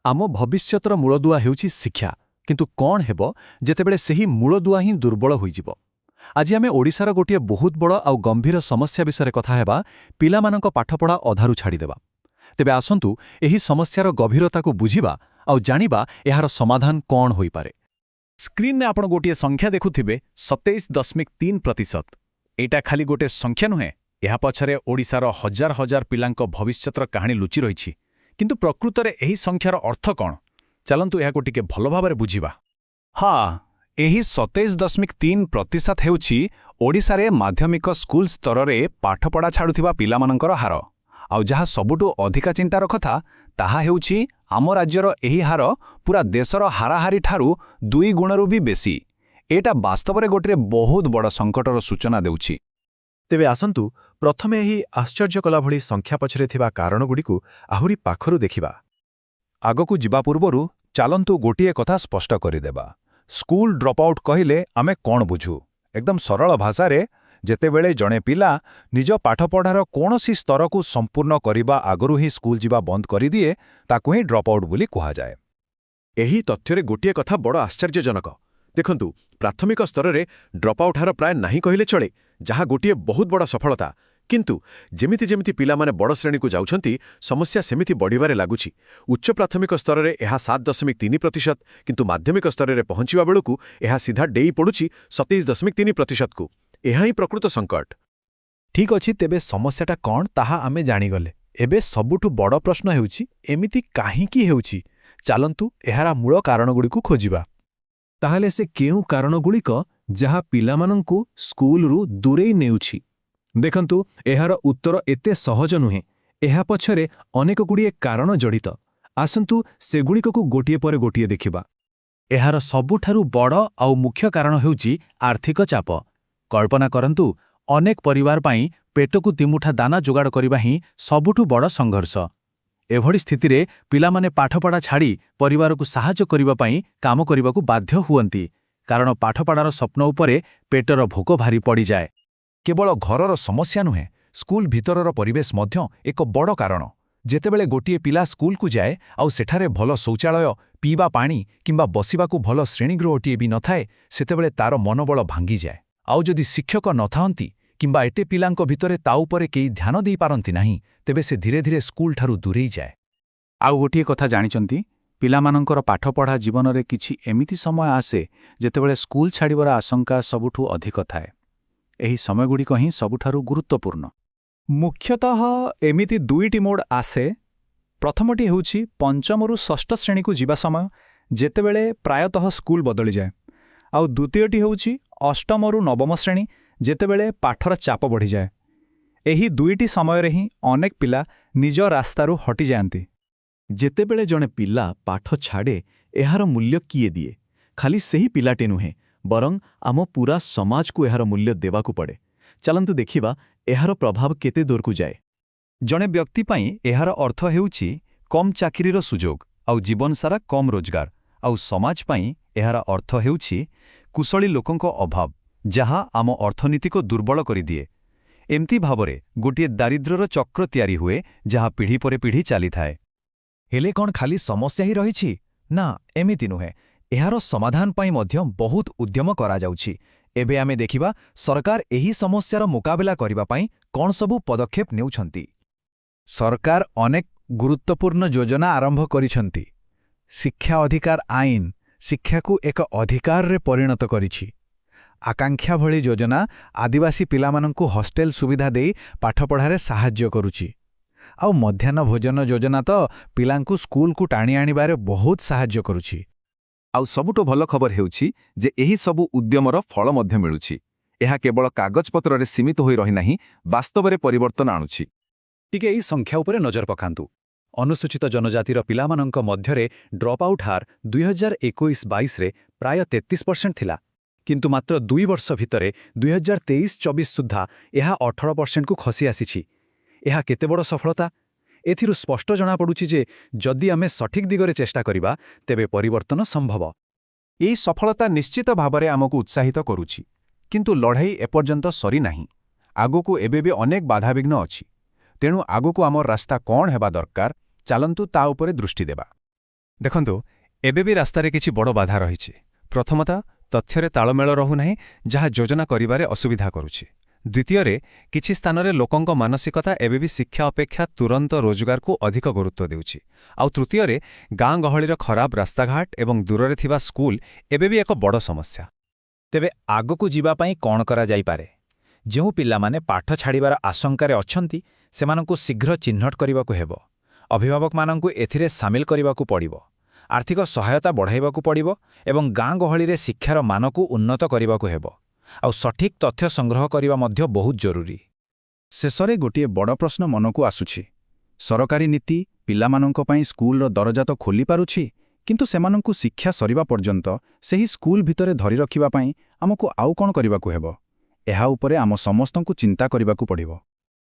आम भविष्यतर मूलदुआ हेउछि शिक्षा किंतु कौन हेबो जेतेबेले सेही मूलदुआ ही दुर्बल होइजिबो। आज आमे ओडिशार गोटिए बहुत बड़ आउ गंभीर समस्या विषय कथा हेबा पिलामानंक पाठपढ़ा अधारु छाड़ीदेबा। तेबे आसंतु एही समस्यार गभीरता को बुझिबा आउ जानिबा एहार समाधान कौन होई पारे। स्क्रीन ने आपण गोटिए संख्या देखुथिबे 27.3%। एटा खाली गोटे संख्या नुहे, एहा पछरे ओडिशार हजार हजार पिलांक भविष्यतर कहानी लुचि रहिछि। किंतु प्रकृतरे एही संख्यार अर्थ कौन, चलंतु एहाको टिके भलो भाबरे बुझिबा। हाँ, एही 27.3% हेउछि ओडिशारे माध्यमिक स्कूल स्तररे पाठपढ़ा छाड़ुथिबा पिलामानंकर हार। आउ जहा सबुटु अधिका चिंतार कथा ताहा हेउछि आम राज्यर एही हार पूरा देशर हाराहारी ठारू 2 गुणरू भी बेसी। एटा वास्तवरे गोटे बहुत बड़ संकटर सूचना देउछि। तेबे आसंतु प्रथमे एही आश्चर्य कला भली संख्या पछरे थिबा कारणगुड़िकु आहुरी पाखरु देखिबा। आगकु जिबा पूर्वरु चालंतु गोटिए कथा स्पष्ट करिदेबा। स्कूल ड्रॉप आउट कहिले आमे कोन बुझू? एकदम सरल भाषारे जेतेबेले जणे पिला निज पाठपढ़ार कोनोसी स्तरकु संपूर्ण करिबा आगरु ही स्कूल जिबा बंद करिदिए ताकु ही ड्रॉप आउट बोली कुहा जाए। एही तथ्यरे गोटिए कथा बड़ आश्चर्यजनक। देखंतु प्राथमिक स्तररे ड्रॉप आउट हार प्राय नाही कहिले चले, जहा गोटिए बहुत बड़ सफलता। किंतु जेमिति जेमिति पिला माने बड़ श्रेणी को जाउछंती समस्या सेमिति बढ़िबारे लागुछि। उच्च प्राथमिक स्तररे एहा 7.3%, किंतु माध्यमिक स्तररे पहुंचिबा बेलुकु एहा सीधा डेई पडुछि 27.3% को। एहा ही प्रकृत संकट। ठीक अछि, तेबे समस्याटा कौन ताहा आमे जानिगले। एबे सबुठु बड़ प्रश्न हेउछि एमिति काहींकी हेउछि। चालंतु एहारा मूल कारणगुड़िकु खोजिबा। ताहले से केउ कारणगुड़िक जहा पिलामानंकु स्कूलरु दूरेई नेउछि? देखंतु एहार उत्तर एते सहज नुहे। एहा पछरे अनेक गुड़िए कारण जड़ित। आसंतु सेगुड़िकु गोटिए पर गोटिए देखिबा। एहार सबुठारु बड़ आउ मुख्य कारण हेउछि आर्थिक चाप। कल्पना करंतु अनेक परिवार पाई पेटकु तिमुठा दाना जोगाड़ करिबा ही सबुठु बड़ संघर्ष। एभଳି स्थितिरे पिलामाने पाठपढ़ा छाड़ी परिवारकु साहाय्य करिबा पाई काम करिबाकु बाध्य हुअंती, कारण पाठपढ़ार स्वप्न उपरे पेटर भोक भारी पड़ी जाए। केवल घरर समस्या नुहे, स्कूल भितरर परिवेश मध्य एक बड़ कारण। जेतेबेले गोटिए पिला स्कूल को जाए आउ सेठारे भल शौचालय, पीवा पानी किंबा बसिबाकु भल श्रेणीगृहटीए भी नथाए, सेतेबेले तार मनोबल भांगी जाए। आउ जदि शिक्षक नथांती किंबा एटे पिलांक भितरे ता उपरे केही ध्यान देई पारंती नाही, तेबे से धीरे धीरे स्कूल ठारू दूरेई जाए। आउ गोटिए कथा जानिचंती, पिलामानंकर पाठपढ़ा जीवनरे किछि एमिति समय आसे जेतेबेले स्कूल छाड़िबार आशंका सबुठु अधिक थाए। एही समयगुड़िक ही सबुठारु गुरुत्वपूर्ण। मुख्यतः एमिति 2टी मोड आसे। प्रथमटी हेउछि पंचमरु षष्ठ श्रेणी को जीवा समय, जेतेबेले प्रायतः स्कूल बदली जाए। आउ द्वितीयटी हेउछि अष्टमरु नवम श्रेणी, जेतेबेले पाठर चाप बढ़ी जाए। एही 2टी समयरे ही अनेक पिला निज रास्तारु हटि जाआंती। जेतेबेले जणे पिला पाठ छाड़े एहार मूल्य किए दिए? खाली सही पिलाटे नुहे, बरं आम पूरा समाज को एहार मूल्य देवाकू पड़े। चलंतु देखिबा एहार प्रभाव केते दूरकू जाए। जणे व्यक्ति पाई एहार अर्थ हेउछि कम चाकरीर सुजोग आउ जीवन सारा कम रोजगार। आउ समाज पाई एहार अर्थ हेउछि कुशली लोकंक अभाव, जहा आम अर्थनीति को दुर्बल करि दिए। एमती भावरे गोटिए दारिद्र्यर चक्र तैयारी हुए, जहा पीढ़ी परे पीढ़ी चली थाए। हेले कौन खाली समस्या ही रहिछि? ना, एमिति नुहे। एहार समाधान पाई मध्य बहुत उद्यम करा जाउछि। एबे आमे देखिबा सरकार एही समस्यार मुकाबला करिबा पाई कौन सबु पदक्षेप नेउछंती। सरकार अनेक गुरुत्वपूर्ण योजना आरंभ करिछंती। शिक्षा अधिकार आईन शिक्षा को एक अधिकार रे परिणत करिछि। आकांक्षा भली योजना आदिवासी पिलामानंकु हॉस्टेल सुविधा देई पाठपढ़ारे साहाय्य करुछि। आउ मध्याह्न भोजन योजना तो पिलांकु स्कूल को टाणी आनिबारे बहुत साहाय्य करुछि। आउ सबुठो भल खबर हेउछि जे एही सबु उद्यमर फल मध्य मिलुछि। एहा केवल कागजपत्ररे सीमित होई रहि नाही, वास्तवरे परिवर्तन आणुछि। टिके एही संख्या उपरे नजर पकांतु। अनुसूचित जनजातिर पिलामानंक मध्यरे ड्रॉप आउट हार 2021-22 रे प्राय 33% थिला, किंतु मात्र 2 वर्ष भितरे 2023-24 सुद्धा एहा 18% को खसी आसीछि। एहा केते बड़ सफलता! एथिरु स्पष्ट जଣା पडुछि जे जदि आमे सठिक दिगरे चेष्टा करिबा तेबे परिवर्तन संभव। एही सफलता निश्चित भाबरे आमकु उत्साहित करुछि, किंतु लढाई एपर्यंत सरी नाही। आगुकु एबेबे अनेक बाधाविघ्न अछि। तेणु आगुकु आमर रास्ता कौन हेबा दरकार, चालंतु ता उपरे दृष्टि देबा। ଦେଖନ୍ତୁ ଏବେ ବି ରାସ୍ତାରେ କିଛି ବଡ଼ ବାଧା ରହିଛି। ପ୍ରଥମତଃ ତଥ୍ୟରେ ତାଳମେଳ ରହୁନାହିଁ, ଯାହା ଯୋଜନା କରିବାରେ ଅସୁବିଧା କରୁଛି। ଦ୍ୱିତୀୟରେ କିଛି ସ୍ଥାନରେ ଲୋକଙ୍କ ମାନସିକତା ଏବେ ବି ଶିକ୍ଷା ଅପେକ୍ଷା ତୁରନ୍ତ ରୋଜଗାରକୁ ଅଧିକ ଗୁରୁତ୍ୱ ଦେଉଛି। ଆଉ ତୃତୀୟରେ ଗାଁ ଗହଳିର ଖରାପ ରାସ୍ତାଘାଟ ଏବଂ ଦୂରରେ ଥିବା ସ୍କୁଲ ଏବେ ବି ଏକ ବଡ଼ ସମସ୍ୟା। ତେବେ ଆଗକୁ ଯିବା ପାଇଁ କ'ଣ କରାଯାଇପାରେ? ଯେଉଁ ପିଲାମାନେ ପାଠ ଛାଡ଼ିବାର ଆଶଙ୍କାରେ ଅଛନ୍ତି ସେମାନଙ୍କୁ ଶୀଘ୍ର ଚିହ୍ନଟ କରିବାକୁ ହେବ। ଅଭିଭାବକମାନଙ୍କୁ ଏଥିରେ ସାମିଲ କରିବାକୁ ପଡ଼ିବ। ଆର୍ଥିକ ସହାୟତା ବଢ଼ାଇବାକୁ ପଡ଼ିବ ଏବଂ ଗାଁ ଗହଳିରେ ଶିକ୍ଷାର ମାନକୁ ଉନ୍ନତ କରିବାକୁ ହେବ। ଆଉ ସଠିକ୍ ତଥ୍ୟ ସଂଗ୍ରହ କରିବା ମଧ୍ୟ ବହୁତ ଜରୁରୀ। ଶେଷରେ ଗୋଟିଏ ବଡ଼ ପ୍ରଶ୍ନ ମନକୁ ଆସୁଛି। ସରକାରୀ ନୀତି ପିଲାମାନଙ୍କ ପାଇଁ ସ୍କୁଲର ଦରଜା ତ ଖୋଲିପାରୁଛି, କିନ୍ତୁ ସେମାନଙ୍କୁ ଶିକ୍ଷା ସରିବା ପର୍ଯ୍ୟନ୍ତ ସେହି ସ୍କୁଲ ଭିତରେ ଧରି ରଖିବା ପାଇଁ ଆମକୁ ଆଉ କ'ଣ କରିବାକୁ ହେବ? ଏହା ଉପରେ ଆମ ସମସ୍ତଙ୍କୁ ଚିନ୍ତା କରିବାକୁ ପଡ଼ିବ।